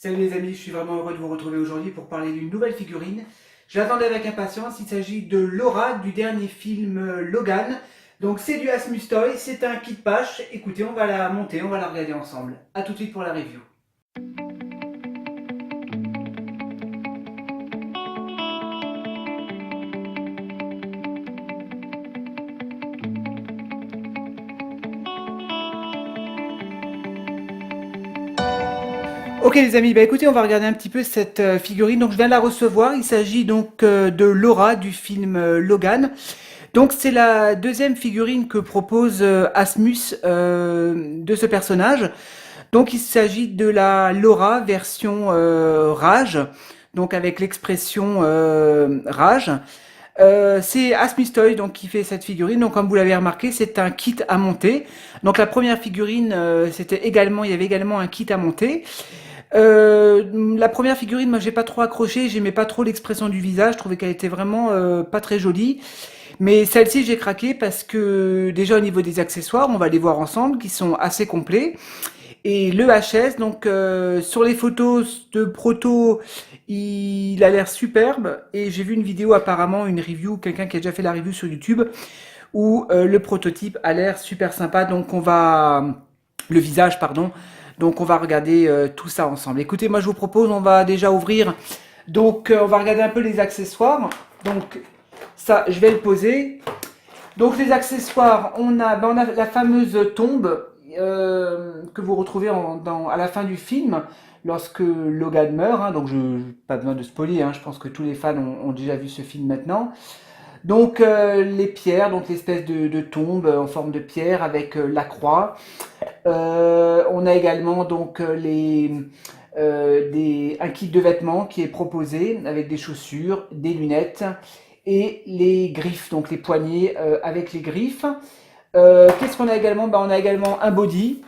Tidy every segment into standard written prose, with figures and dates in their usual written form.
Salut les amis, je suis vraiment heureux de vous retrouver aujourd'hui pour parler d'une nouvelle figurine. Je l'attendais avec impatience, il s'agit de Laura du dernier film Logan. Donc c'est du Asmus Toy, c'est un kit patch. Écoutez, on va la monter, on va la regarder ensemble. A tout de suite pour la review. Ok les amis, bah écoutez, on va regarder un petit peu cette figurine. Donc je viens de la recevoir, il s'agit donc de Laura du film Logan. Donc c'est la deuxième figurine que propose Asmus de ce personnage. Donc il s'agit de la Laura version rage, donc avec l'expression rage. C'est Asmus Toy donc qui fait cette figurine. Donc comme vous l'avez remarqué, c'est un kit à monter. Donc la première figurine, il y avait également un kit à monter. La première figurine, moi j'ai pas trop accroché, j'aimais pas trop l'expression du visage, je trouvais qu'elle était vraiment pas très jolie. Mais celle-ci j'ai craqué parce que déjà au niveau des accessoires, on va les voir ensemble, qui sont assez complets. Et le HS, donc sur les photos de proto, il a l'air superbe. Et j'ai vu une vidéo apparemment, une review, quelqu'un qui a déjà fait la review sur YouTube, où le prototype a l'air super sympa. Donc le visage, pardon. Donc on va regarder tout ça ensemble. Écoutez, moi je vous propose, on va déjà ouvrir. Donc on va regarder un peu les accessoires. Donc ça, je vais le poser. Donc les accessoires, on a la fameuse tombe que vous retrouvez à la fin du film, lorsque Logan meurt. Hein, donc pas besoin de spoiler, hein, je pense que tous les fans ont déjà vu ce film maintenant. Donc les pierres, donc l'espèce de tombe en forme de pierre avec la croix. On a également donc un kit de vêtements qui est proposé avec des chaussures, des lunettes et les griffes, donc les poignets avec les griffes. Qu'est-ce qu'on a également? On a également un body.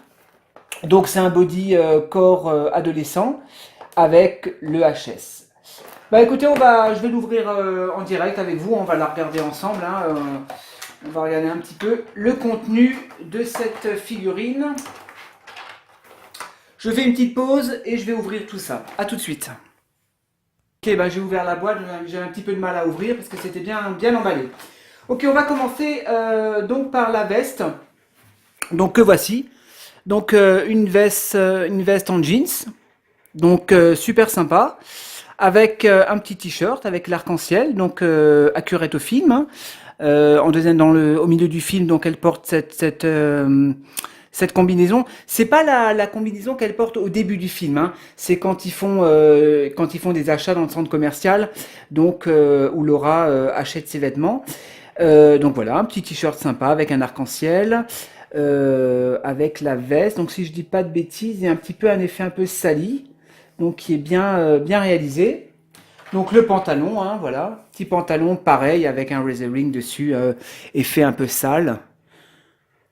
Donc c'est un body corps adolescent avec le HS. Écoutez, je vais l'ouvrir en direct avec vous, on va la regarder ensemble. Hein, on va regarder un petit peu le contenu de cette figurine. Je fais une petite pause et je vais ouvrir tout ça. A tout de suite. Ok, j'ai ouvert la boîte, j'ai un petit peu de mal à ouvrir parce que c'était bien emballé. Ok, on va commencer donc par la veste. Donc que voici. Donc une veste en jeans. Donc super sympa. Avec un petit t-shirt avec l'arc-en-ciel, donc accurate au film. Hein. Au milieu du film, donc elle porte cette combinaison. C'est pas la combinaison qu'elle porte au début du film. Hein. C'est quand ils font des achats dans le centre commercial, donc où Laura achète ses vêtements. Donc voilà, un petit t-shirt sympa avec un arc-en-ciel, avec la veste. Donc si je dis pas de bêtises, il y a un petit peu un effet un peu sali, donc qui est bien réalisé. Donc le pantalon, hein, voilà, petit pantalon pareil avec un razor ring dessus, effet un peu sale.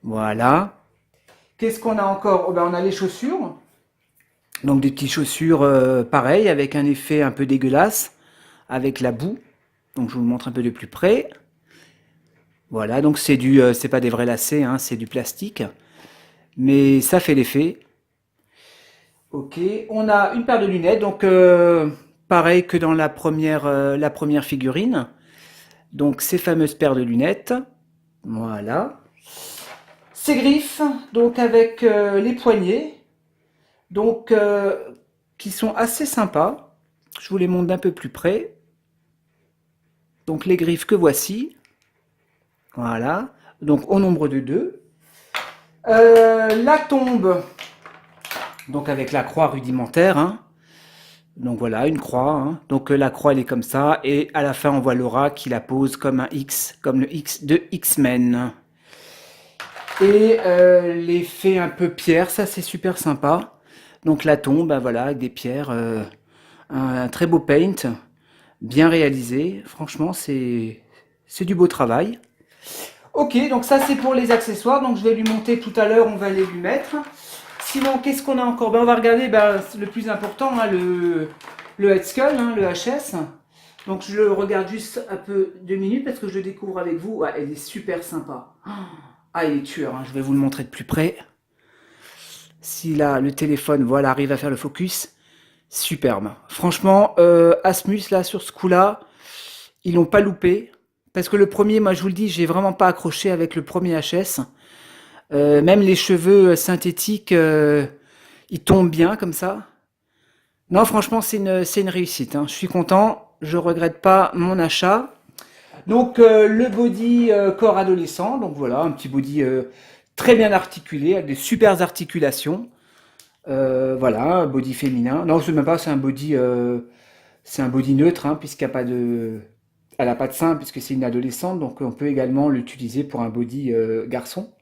Voilà. Qu'est-ce qu'on a encore? On a les chaussures. Donc des petites chaussures pareilles avec un effet un peu dégueulasse, avec la boue. Donc je vous le montre un peu de plus près. Voilà, donc c'est pas des vrais lacets, hein, c'est du plastique. Mais ça fait l'effet. Ok, on a une paire de lunettes, donc pareil que dans la première figurine. Donc ces fameuses paires de lunettes. Voilà. Ces griffes, donc avec les poignets, donc qui sont assez sympas. Je vous les montre d'un peu plus près. Donc les griffes que voici. Voilà. Donc au nombre de deux. La tombe, donc avec la croix rudimentaire. Hein. Donc voilà, une croix. Hein. Donc la croix elle est comme ça. Et à la fin on voit Laura qui la pose comme un X, comme le X de X-Men. Et l'effet un peu pierre, ça c'est super sympa. Donc la tombe, voilà, avec des pierres, un très beau paint, bien réalisé. Franchement, c'est du beau travail. Ok, donc ça c'est pour les accessoires. Donc je vais lui monter tout à l'heure, on va les lui mettre. Sinon, qu'est-ce qu'on a encore? On va regarder le plus important, hein, le head skull, hein, le HS. Donc je le regarde juste un peu 2 minutes parce que je le découvre avec vous. Ouais, elle est super sympa. Ah, il est tueur, hein. Je vais vous le montrer de plus près. Si là, le téléphone, voilà, arrive à faire le focus. Superbe. Franchement, Asmus, là, sur ce coup-là, ils l'ont pas loupé. Parce que le premier, moi, je vous le dis, j'ai vraiment pas accroché avec le premier HS. Même les cheveux synthétiques, ils tombent bien comme ça. Non, franchement, c'est une réussite, hein. Je suis content. Je regrette pas mon achat. Donc, le body corps adolescent. Donc voilà, un petit body très bien articulé, avec des super articulations. Voilà, un body féminin. Non, c'est même pas, c'est un body neutre, hein, puisqu'il n'y a pas de, elle n'a pas de sein, puisque c'est une adolescente, donc on peut également l'utiliser pour un body garçon.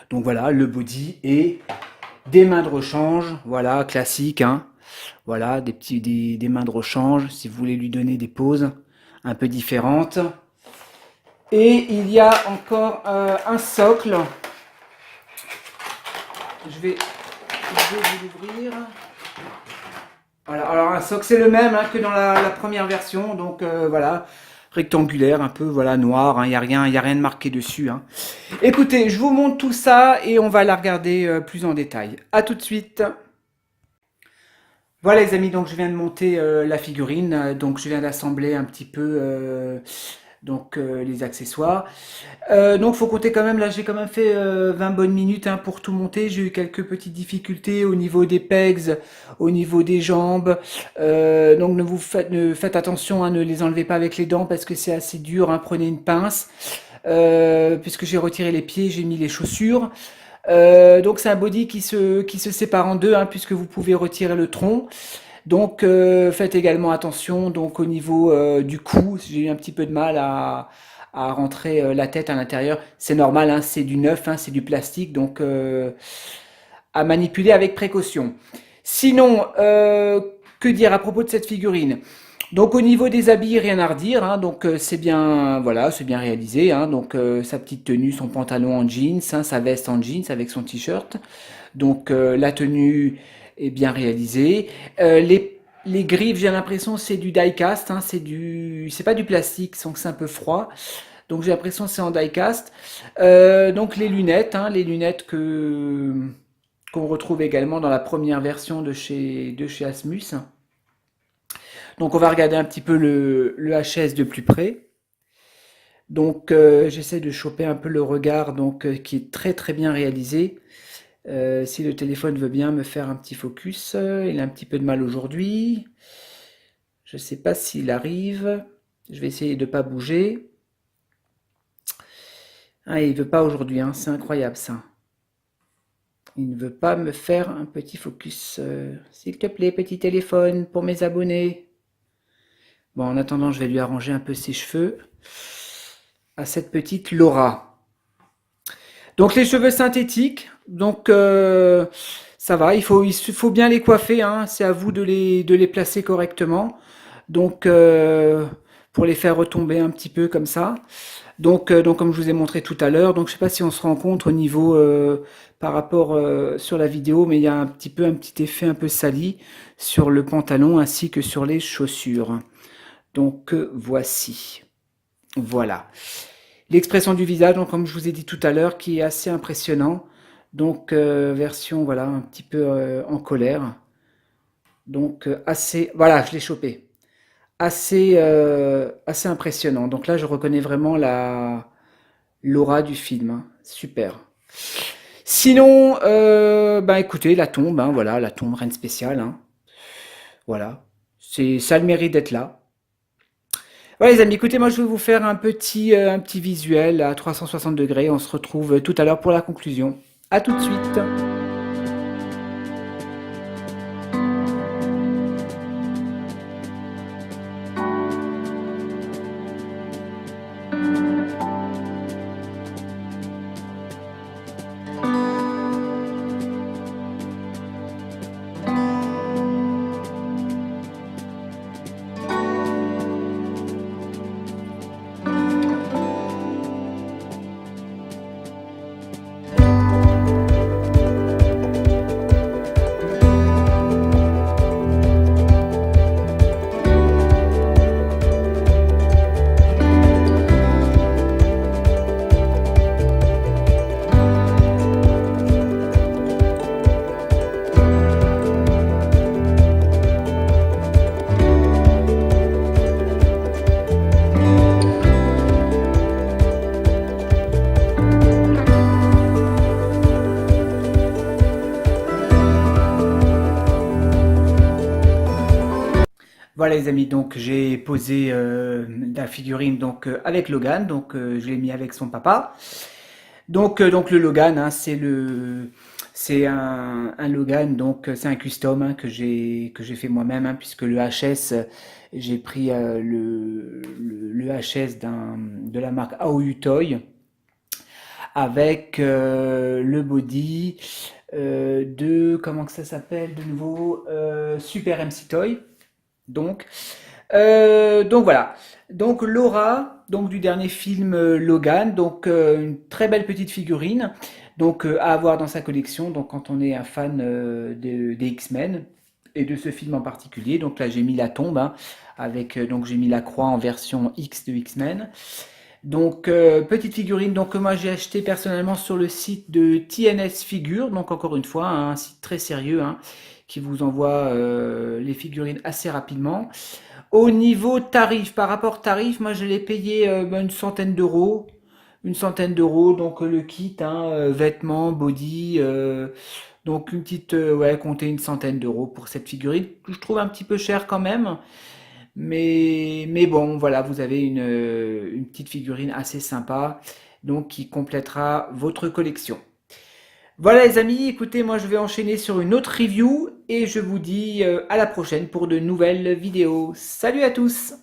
Donc voilà, le body et des mains de rechange, voilà, classique, hein. Voilà, des mains de rechange, si vous voulez lui donner des poses un peu différentes. Et il y a encore un socle. Je vais vous l'ouvrir. Voilà, alors un socle, c'est le même, hein, que dans la première version, donc voilà, rectangulaire, un peu, voilà, noir, hein, y a rien de marqué dessus, hein. Écoutez, je vous montre tout ça et on va la regarder plus en détail. À tout de suite. Voilà les amis, donc je viens de monter la figurine, donc je viens d'assembler un petit peu les accessoires. Donc faut compter quand même, là j'ai quand même fait 20 bonnes minutes, hein, pour tout monter. J'ai eu quelques petites difficultés au niveau des pegs, au niveau des jambes. Donc ne faites attention, hein, ne les enlevez pas avec les dents parce que c'est assez dur, hein. Prenez une pince. Puisque j'ai retiré les pieds, j'ai mis les chaussures. Donc c'est un body qui se sépare en deux, hein, puisque vous pouvez retirer le tronc. Donc faites également attention donc au niveau du cou. J'ai eu un petit peu de mal à rentrer la tête à l'intérieur. C'est normal, hein, c'est du neuf, hein, c'est du plastique, donc à manipuler avec précaution. Sinon, que dire à propos de cette figurine? Donc au niveau des habits, rien à redire, hein, donc c'est bien, voilà, c'est bien réalisé, hein, donc sa petite tenue, son pantalon en jeans, hein, sa veste en jeans avec son t-shirt. Donc la tenue est bien réalisée. Les griffes, j'ai l'impression c'est du die-cast, hein, c'est pas du plastique, donc c'est un peu froid. Donc j'ai l'impression que c'est en die-cast. Donc les lunettes, hein, les lunettes que qu'on retrouve également dans la première version de chez Asmus. Donc on va regarder un petit peu le HS de plus près. Donc j'essaie de choper un peu le regard, donc qui est très très bien réalisé. Si le téléphone veut bien me faire un petit focus, il a un petit peu de mal aujourd'hui. Je ne sais pas s'il arrive. Je vais essayer de ne pas bouger. Ah, il ne veut pas aujourd'hui, hein, c'est incroyable ça. Il ne veut pas me faire un petit focus. S'il te plaît, petit téléphone pour mes abonnés. Bon, en attendant, je vais lui arranger un peu ses cheveux à cette petite Laura. Donc les cheveux synthétiques, donc ça va, il faut bien les coiffer, hein, c'est à vous de les placer correctement. Donc pour les faire retomber un petit peu comme ça. Donc comme je vous ai montré tout à l'heure, donc je sais pas si on se rend compte au niveau par rapport sur la vidéo, mais il y a un petit effet un peu sali sur le pantalon ainsi que sur les chaussures. Donc voici. Voilà. L'expression du visage, donc comme je vous ai dit tout à l'heure, qui est assez impressionnant. Donc version voilà un petit peu en colère. Donc assez, voilà, je l'ai chopé. Assez impressionnant. Donc là, je reconnais vraiment l'aura du film, hein. Super. Sinon, bah écoutez, la tombe, hein, voilà, la tombe, rien de spécial, hein. Voilà, ça a le mérite d'être là. Voilà les amis, écoutez, moi je vais vous faire un petit visuel à 360 degrés. On se retrouve tout à l'heure pour la conclusion. À tout de suite. Voilà les amis, donc j'ai posé la figurine donc avec Logan, donc je l'ai mis avec son papa. Donc le Logan, hein, c'est un Logan, donc c'est un custom hein, que j'ai fait moi-même, hein, puisque le HS, j'ai pris le HS de la marque Aoyu Toy avec le body de comment que ça s'appelle de nouveau Super MC Toy. Donc voilà. Donc Laura, donc du dernier film Logan, donc une très belle petite figurine, donc à avoir dans sa collection. Donc quand on est un fan des X-Men et de ce film en particulier. Donc là j'ai mis la tombe hein, avec donc j'ai mis la croix en version X de X-Men. Donc petite figurine donc que moi j'ai acheté personnellement sur le site de TNS Figure. Donc encore une fois hein, un site très sérieux hein, qui vous envoie les figurines assez rapidement. Au niveau tarif, par rapport tarif, moi je l'ai payé une centaine d'euros. Une centaine d'euros, donc le kit, hein, vêtements, body, donc une petite, ouais, comptez une centaine d'euros pour cette figurine, que je trouve un petit peu cher quand même. Mais bon, voilà, vous avez une petite figurine assez sympa, donc qui complétera votre collection. Voilà les amis, écoutez, moi je vais enchaîner sur une autre review et je vous dis à la prochaine pour de nouvelles vidéos. Salut à tous!